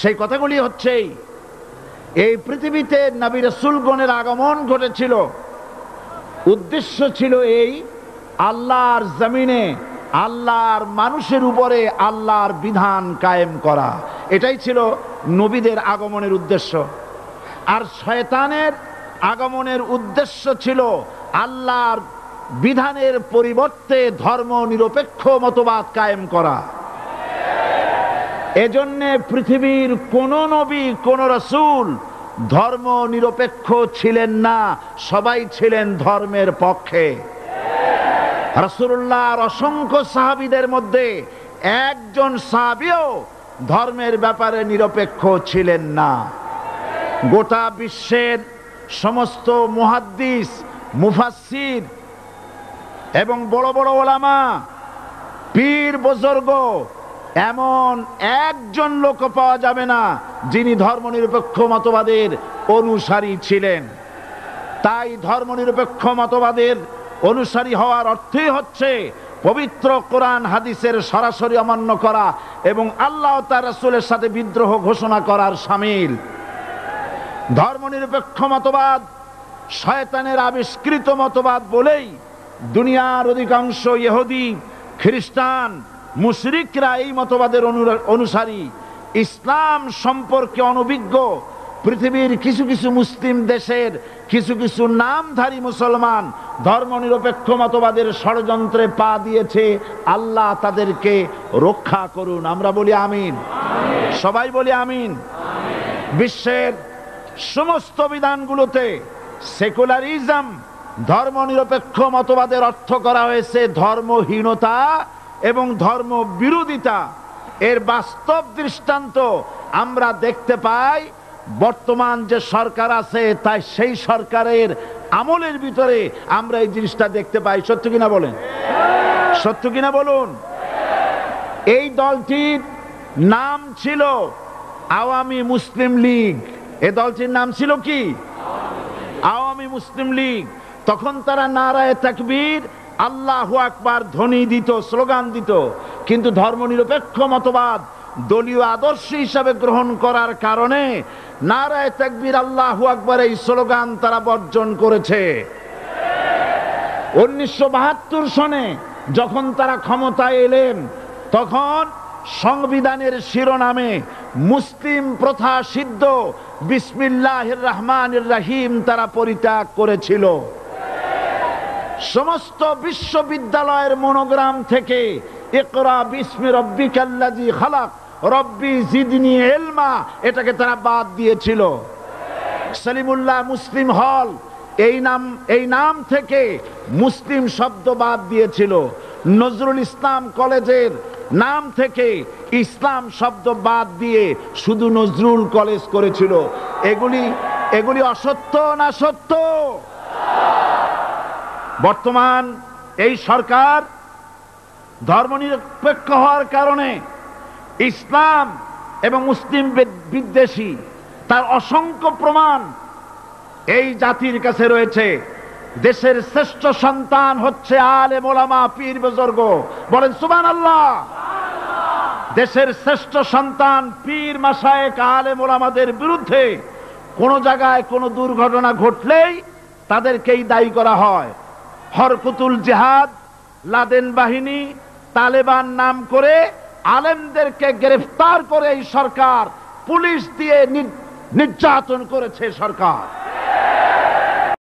সেই কথাগুলি হচ্ছে এই পৃথিবীতে নবী রাসূলগণের আগমন ঘটেছিল, উদ্দেশ্য ছিল এই আল্লাহর জমিনে আল্লাহর মানুষের উপরে আল্লাহর বিধান কায়েম করা। এটাই ছিল নবীদের আগমনের উদ্দেশ্য। আর শয়তানের আগমনের উদ্দেশ্য ছিল আল্লাহর বিধানের পরিবর্তে ধর্ম নিরপেক্ষ মতবাদ কায়েম করা। এজন্যে পৃথিবীর কোন নবী কোন রাসূল ধর্ম নিরপেক্ষ ছিলেন না, সবাই ছিলেন ধর্মের পক্ষে। রাসূলুল্লাহর অসংখ্য সাহাবীদের মধ্যে একজন সাহাবীও ধর্মের ব্যাপারে নিরপেক্ষ ছিলেন না। গোটা বিশ্বের সমস্ত মুহাদ্দিস, মুফাসসির এবং বড় বড় ওলামা, পীর বুজুর্গ, এমন একজন লোক পাওয়া যাবে না যিনি ধর্মনিরপেক্ষ মতবাদের অনুসারী ছিলেন। তাই ধর্মনিরপেক্ষ মতবাদের অনুসারী হওয়ার অর্থই হচ্ছে পবিত্র কোরআন হাদিসের সরাসরি অমান্য করা এবং আল্লাহ ও তার রাসূলের সাথে বিদ্রোহ ঘোষণা করার শামিল। ধর্মনিরপেক্ষ মতবাদ শয়তানের আবিষ্কৃত মতবাদ বলেই দুনিয়ার অধিকাংশ ইহুদি, খ্রিস্টান, মুশরিকরা এই মতবাদের অনুসারী। ইসলাম সম্পর্কে অনভিজ্ঞ পৃথিবীর কিছু কিছু মুসলিম দেশের কিছু কিছু নামধারী মুসলমান ধর্মনিরপেক্ষ মতবাদের ষড়যন্ত্রে পা দিয়েছে। আল্লাহ তাদেরকে রক্ষা করুন। আমরা বলি আমিন, সবাই বলি আমিন। বিশ্বের সমস্ত বিধানগুলোতে সেকুলারিজম, ধর্মনিরপেক্ষ মতবাদের অর্থ করা হয়েছে ধর্মহীনতা এবং ধর্ম বিরোধিতা। এর বাস্তব দৃষ্টান্ত আমরা দেখতে পাই বর্তমান যে সরকার আছে, তাই সেই সরকারের আমলের ভিতরে আমরা এই জিনিসটা দেখতে পাই। সত্য কিনা বলেন? সত্য কিনা বলুন? এই দলটির নাম ছিল আওয়ামী মুসলিম লীগ। এই দলটির নাম ছিল কি? আওয়ামী মুসলিম লীগ। তখন তারা নারায়ে তাকবীর, আল্লাহু আকবার ধ্বনি দিত, স্লোগান দিত। কিন্তু ধর্মনিরপেক্ষ মতবাদ দলীয় আদর্শ হিসাবে গ্রহণ করার কারণে নারায়ে তাকবীর, আল্লাহু আকবার এই স্লোগান তারা বর্জন করেছে। 1972 সনে যখন তারা ক্ষমতায় এলেন, তখন সংবিধানের শিরোনামে মুসলিম প্রথা সিদ্ধ বিসমিল্লাহির রহমানির রহিম তারা পরিত্যাগ করেছিল। সমস্ত বিশ্ববিদ্যালয়ের মনোগ্রাম থেকে ইকরা বিসমি রাব্বিকাল্লাযী খালাক রব্বি জিদনি ইলমা এটাকে তারা বাদ দিয়েছিল। সলিমুল্লাহ মুসলিম হল এই নাম থেকে মুসলিম শব্দ বাদ দিয়েছিল। নজরুল ইসলাম কলেজের নাম থেকে ইসলাম শব্দ বাদ দিয়ে শুধু নজরুল কলেজ করেছিল। এগুলি অসত্য না সত্য? বর্তমান এই সরকার ধর্মনিরপেক্ষ হওয়ার কারণে ইসলাম এবং মুসলিম বিদ্বেষী, তার অসংখ্য প্রমাণ এই জাতির কাছে রয়েছে। দেশের শ্রেষ্ঠ সন্তান হচ্ছে আলেম ওলামা, পীর বুজুর্গ। বলেন সুবহানাল্লাহ। দেশের শ্রেষ্ঠ সন্তান পীর মাশায়েখ আলেম ওলামাদের বিরুদ্ধে কোন জায়গায় কোনো দুর্ঘটনা ঘটলেই তাদেরকেই দায়ী করা হয়। হরকুতুল জিহাদ, লাদেন বাহিনী, তালেবান নাম করে আলেমদেরকে গ্রেফতার করে এই সরকার পুলিশ দিয়ে নির্যাতন করেছে সরকার।